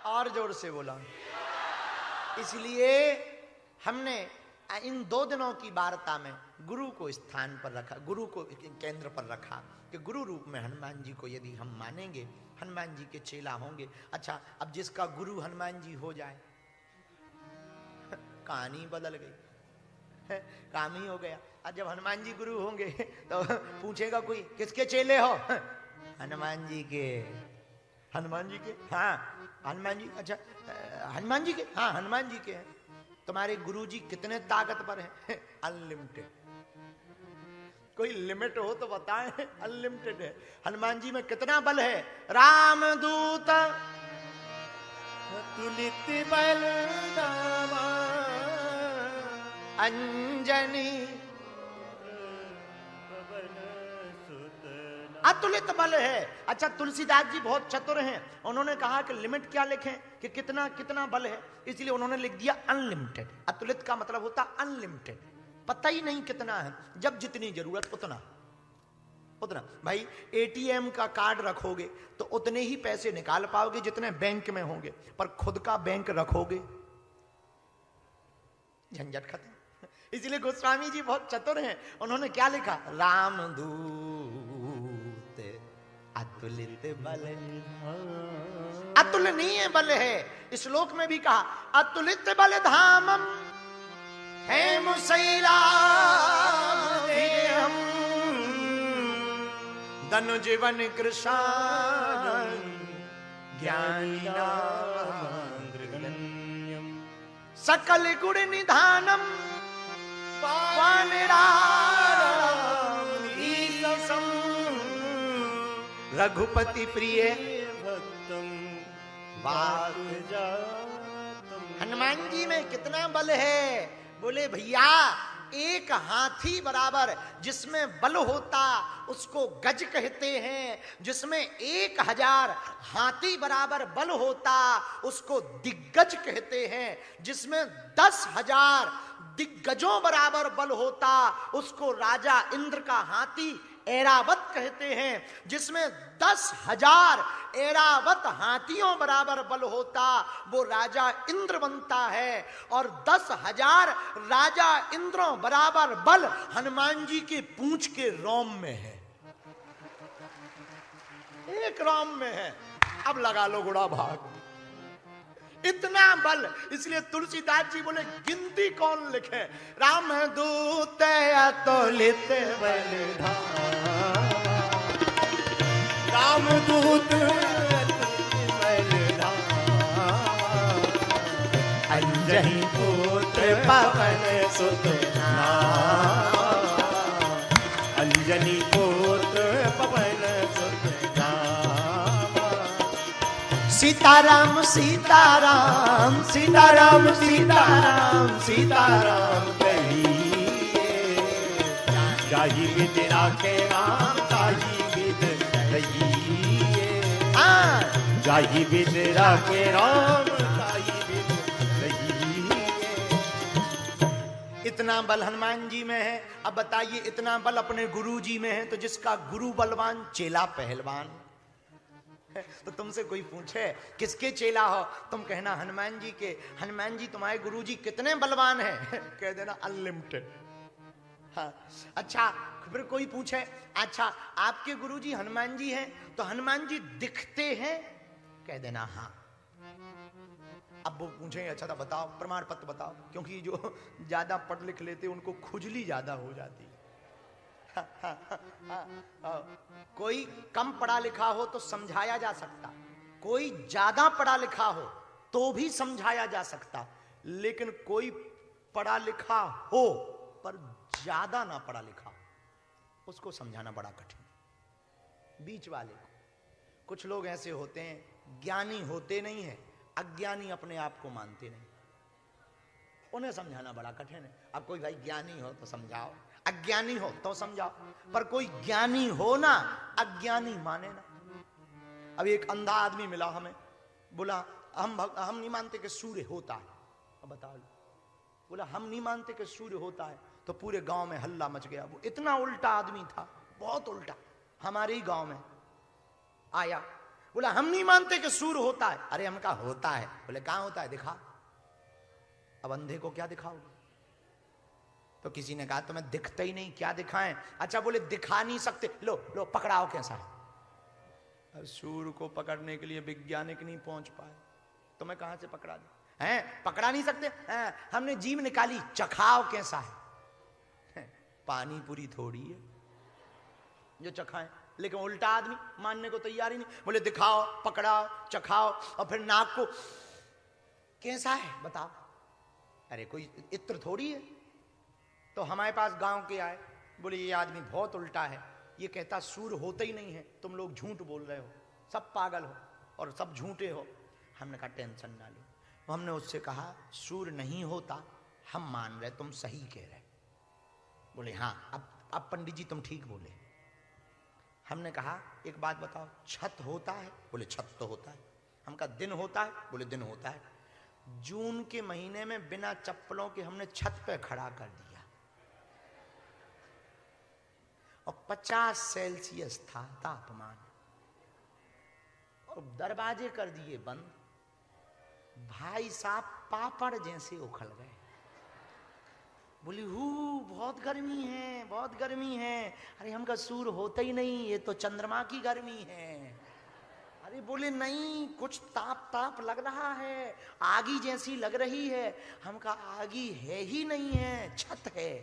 और जोर से बोला। इसलिए हमने इन 2 दिनों की वार्ता में गुरु को स्थान पर रखा, गुरु को केंद्र पर रखा कि गुरु रूप में हनुमान जी को यदि हम मानेंगे, हनुमान जी के चेला होंगे। अच्छा, अब जिसका गुरु हनुमान जी हो जाए, कहानी बदल गई, काम ही हो गया। अब जब हनुमान जी गुरु होंगे तो पूछेगा कोई किसके चेले हो? हनुमान जी के। हनुमान जी के? हाँ हनुमान जी। अच्छा हनुमान जी के? हाँ हनुमान जी के हैं। तुम्हारे गुरुजी कितने ताकतवर हैं? अनलिमिटेड। कोई लिमिट हो तो बताएं। अनलिमिटेड है। हनुमान जी में कितना बल है? रामदूत तुलित बल धामा, अंजनी अतुलित बल है। अच्छा, तुलसीदास जी बहुत चतुर हैं, उन्होंने कहा कि लिमिट क्या लिखें कि कितना कितना बल है, इसलिए उन्होंने लिख दिया अनलिमिटेड। अतुलित का मतलब होता अनलिमिटेड, पता ही नहीं कितना है, जब जितनी जरूरत उतना उतना। भाई एटीएम का कार्ड रखोगे तो उतने ही पैसे निकाल पाओगे जितने बैंक में होंगे, पर खुद का बैंक रखोगे झंझट खत्म। इसलिए गोस्वामी जी बहुत चतुर हैं, उन्होंने क्या लिखा? रामदूत अतुलित बल। अतुलनीय बल है। इस श्लोक में भी कहा अतुलित बल धामम है मुसैला देहम धनु जीवन कृष्ण ज्ञानिनाम सकल गुण निधानम वानराम रघुपति प्रिय भक्तम हनुमान जी में कितना बल है? बोले भैया, एक हाथी बराबर जिसमें बल होता उसको गज कहते हैं, जिसमें 1000 हाथी बराबर बल होता उसको दिग्गज कहते हैं, जिसमें 10,000 दिग्गजों बराबर बल होता उसको राजा इंद्र का हाथी ऐरावत कहते हैं, जिसमें 10,000 ऐरावत हाथियों बराबर बल होता वो राजा इंद्र बनता है, और 10,000 राजा इंद्रों बराबर बल हनुमान जी के पूंछ के रोम में है, एक रोम में है। अब लगा लो गुड़ा भाग, इतना बल। इसलिए तुलसीदास जी बोले गिनती कौन लिखे? राम दूत अतुलित बल धामा, रामदूत बल धामा, अंजनी पुत्र पवन सुत नामा, अंजनी पुत्र पवन सुत नामा। सीताराम सीताराम सीताराम सीताराम सीताराम कहिए जाहि विद राखे राम, ताहि विद रहिए। जाहि विद राखे राम, ताहि विद रहिए। इतना बल हनुमान जी में है। अब बताइए इतना बल अपने गुरु जी में है, तो जिसका गुरु बलवान चेला पहलवान। तो तुमसे कोई पूछे किसके चेला हो, तुम कहना हनुमान जी के। हनुमान जी तुम्हारे गुरु जी कितने बलवान हैं? कह देना अनलिमिटेड। हाँ। अच्छा, फिर कोई पूछे अच्छा आपके गुरु जी हनुमान जी हैं, तो हनुमान जी दिखते हैं? कह देना हाँ। अब वो पूछेंगे अच्छा था बताओ, प्रमाण पत्र बताओ, क्योंकि जो ज्यादा पढ़ लिख लेते उनको खुजली ज्यादा हो जाती है। कोई कम पढ़ा लिखा हो तो समझाया जा सकता, कोई ज्यादा पढ़ा लिखा हो तो भी समझाया जा सकता, लेकिन कोई पढ़ा लिखा हो पर ज्यादा ना पढ़ा लिखा हो उसको समझाना बड़ा कठिन। बीच वाले को, कुछ लोग ऐसे होते हैं ज्ञानी होते नहीं है, अज्ञानी अपने आप को मानते नहीं, उन्हें समझाना बड़ा कठिन है। अब कोई भाई ज्ञानी हो तो समझाओ, अज्ञानी हो तो समझाओ, पर कोई ज्ञानी हो ना अज्ञानी माने ना। अब एक अंधा आदमी मिला हमें, बोला हम नहीं मानते कि सूर्य होता है। अब बताओ, बोला हम नहीं मानते कि सूर्य होता है, तो पूरे गांव में हल्ला मच गया। वो इतना उल्टा आदमी था, बहुत उल्टा, हमारे ही गांव में आया, बोला हम नहीं मानते कि सूर होता है। अरे हम कहा होता है। बोले कहां होता है, दिखा। अब अंधे को क्या दिखाओगे? तो किसी ने कहा तुम्हें दिखता ही नहीं, क्या दिखाएं? अच्छा बोले दिखा नहीं सकते, लो लो पकड़ाओ कैसा है। सूर को पकड़ने के लिए वैज्ञानिक नहीं पहुंच पाए, तुम्हें कहां से पकड़ा दे? हैं पकड़ा नहीं सकते? हमने जीभ निकाली, चखाओ कैसा है। पानी पूरी थोड़ी है जो चखाएं। लेकिन उल्टा आदमी मानने को तैयार ही नहीं। बोले दिखाओ, पकड़ाओ, चखाओ, और फिर नाक को कैसा है बताओ। अरे कोई इत्र थोड़ी है। तो हमारे पास गांव के आए, बोले ये आदमी बहुत उल्टा है, ये कहता सूर होता ही नहीं है, तुम लोग झूठ बोल रहे हो, सब पागल हो और सब झूठे हो। हमने कहा टेंशन ना लो। हमने उससे कहा सूर नहीं होता, हम मान रहे, तुम सही कह रहे। बोले हाँ अब पंडित जी तुम ठीक बोले। हमने कहा एक बात बताओ, छत होता है? बोले छत तो होता है। हम कहा दिन होता है? बोले दिन होता है। जून के महीने में बिना चप्पलों के हमने छत पे खड़ा कर दिया और 50 सेल्सियस था तापमान, और दरवाजे कर दिए बंद। भाई साहब पापड़ जैसे उखड़ गए। बोली बहुत गर्मी है, बहुत गर्मी है। अरे हमका सूर होता ही नहीं, ये तो चंद्रमा की गर्मी है। अरे बोले नहीं, कुछ ताप ताप लग रहा है, आगी जैसी लग रही है। हमका आगी है ही नहीं है, छत है।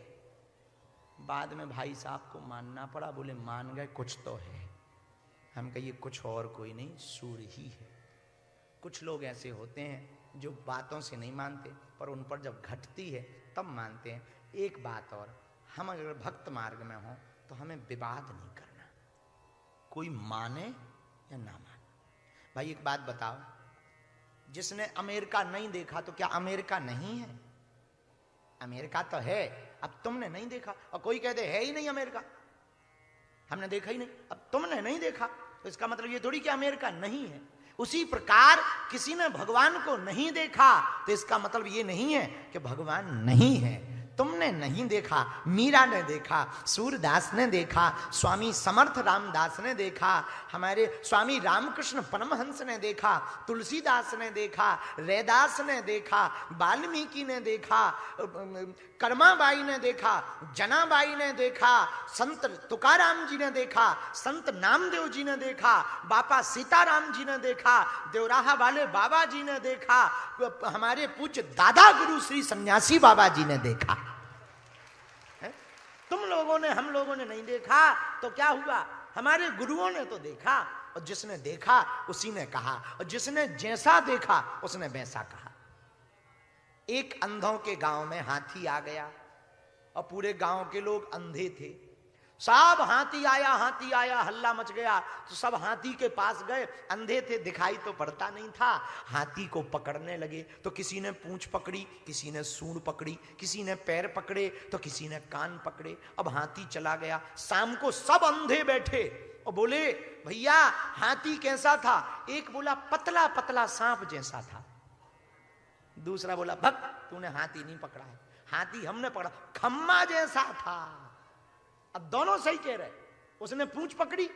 बाद में भाई साहब को मानना पड़ा। बोले मान गए कुछ तो है। हम कहिए कुछ और कोई नहीं, सूर ही है। कुछ लोग ऐसे होते हैं जो बातों से नहीं मानते, पर उन पर जब घटती है तब मानते हैं। एक बात और, हम अगर भक्त मार्ग में हों तो हमें विवाद नहीं करना, कोई माने या ना माने। भाई एक बात बताओ, जिसने अमेरिका नहीं देखा तो क्या अमेरिका नहीं है? अमेरिका तो है, अब तुमने नहीं देखा। और कोई कहते है ही नहीं अमेरिका, हमने देखा ही नहीं, अब तुमने नहीं देखा, तो इसका मतलब ये थोड़ी कि अमेरिका नहीं है। उसी प्रकार किसी ने भगवान को नहीं देखा तो इसका मतलब ये नहीं है कि भगवान नहीं है। तुमने नहीं देखा, मीरा ने देखा, सूरदास ने देखा, स्वामी समर्थ रामदास ने देखा, हमारे स्वामी रामकृष्ण परमहंस ने देखा, तुलसीदास ने देखा, रैदास ने देखा, वाल्मीकि ने देखा, कर्माबाई ने देखा, जनाबाई ने देखा, संत तुकाराम जी ने देखा, संत नामदेव जी ने देखा, बापा सीताराम जी ने देखा, देवराहा वाले बाबा जी ने देखा, हमारे पूज्य दादा गुरु श्री सन्यासी बाबा जी ने देखा। तुम लोगों ने, हम लोगों ने नहीं देखा तो क्या हुआ? हमारे गुरुओं ने तो देखा, और जिसने देखा उसी ने कहा, और जिसने जैसा देखा उसने वैसा कहा। एक अंधों के गांव में हाथी आ गया और पूरे गांव के लोग अंधे थे। सब हाथी आया हल्ला मच गया, तो सब हाथी के पास गए। अंधे थे, दिखाई तो पड़ता नहीं था। हाथी को पकड़ने लगे तो किसी ने पूंछ पकड़ी, किसी ने सूंड पकड़ी, किसी ने पैर पकड़े तो किसी ने कान पकड़े। अब हाथी चला गया। शाम को सब अंधे बैठे और बोले भैया हाथी कैसा था? एक बोला पतला पतला सांप जैसा था, दूसरा बोला भक्त तूने हाथी नहीं पकड़ा है, हाथी हमने पकड़ा, खम्मा जैसा था। अब दोनों सही कह रहे, उसने पूंछ पकड़ी,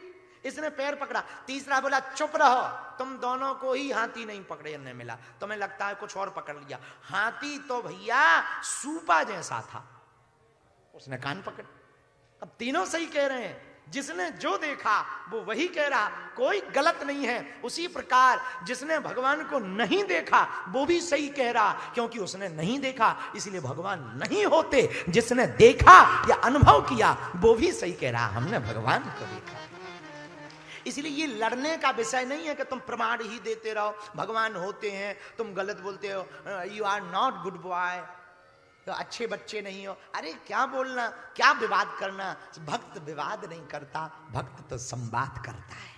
इसने पैर पकड़ा। तीसरा बोला चुप रहो, तुम दोनों को ही हाथी नहीं पकड़ने मिला, तुम्हें लगता है कुछ और पकड़ लिया। हाथी तो भैया सूपा जैसा था, उसने कान पकड़। अब तीनों सही कह रहे हैं, जिसने जो देखा वो वही कह रहा, कोई गलत नहीं है। उसी प्रकार जिसने भगवान को नहीं देखा वो भी सही कह रहा, क्योंकि उसने नहीं देखा इसलिए भगवान नहीं होते। जिसने देखा या अनुभव किया वो भी सही कह रहा, हमने भगवान को देखा। इसलिए ये लड़ने का विषय नहीं है कि तुम प्रमाण ही देते रहो, भगवान होते हैं, तुम गलत बोलते हो, you are not good boy, तो अच्छे बच्चे नहीं हो। अरे क्या बोलना, क्या विवाद करना? भक्त विवाद नहीं करता, भक्त तो संवाद करता है।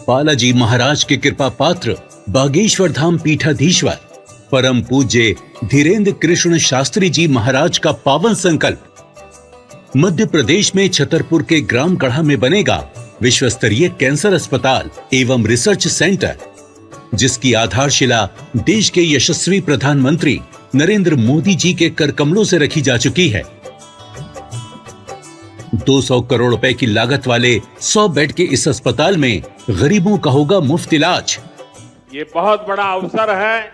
बालाजी महाराज के कृपा पात्र बागेश्वर धाम पीठाधीश्वर परम पूज्य धीरेन्द्र कृष्ण शास्त्री जी महाराज का पावन संकल्प। मध्य प्रदेश में छतरपुर के ग्राम गढ़ा में बनेगा विश्व स्तरीय कैंसर अस्पताल एवं रिसर्च सेंटर, जिसकी आधारशिला देश के यशस्वी प्रधानमंत्री नरेंद्र मोदी जी के कर कमलों से रखी जा चुकी है। 200 करोड़ रुपए की लागत वाले 100 बेड के इस अस्पताल में गरीबों का होगा मुफ्त इलाज। ये बहुत बड़ा अवसर है,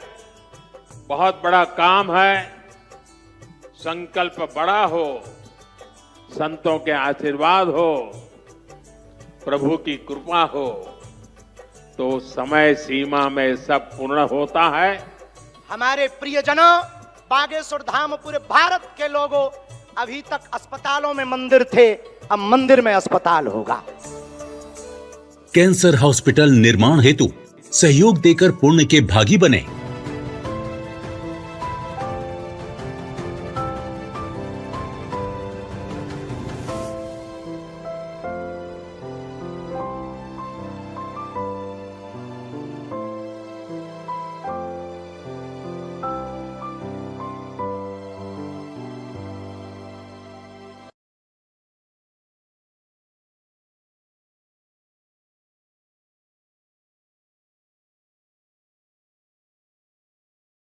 बहुत बड़ा काम है। संकल्प बड़ा हो, संतों के आशीर्वाद हो, प्रभु की कृपा हो, तो समय सीमा में सब पूर्ण होता है। हमारे प्रियजनों, बागेश्वर धाम पूरे भारत के लोगों, अभी तक अस्पतालों में मंदिर थे, अब मंदिर में अस्पताल होगा। कैंसर हॉस्पिटल निर्माण हेतु सहयोग देकर पुण्य के भागी बने।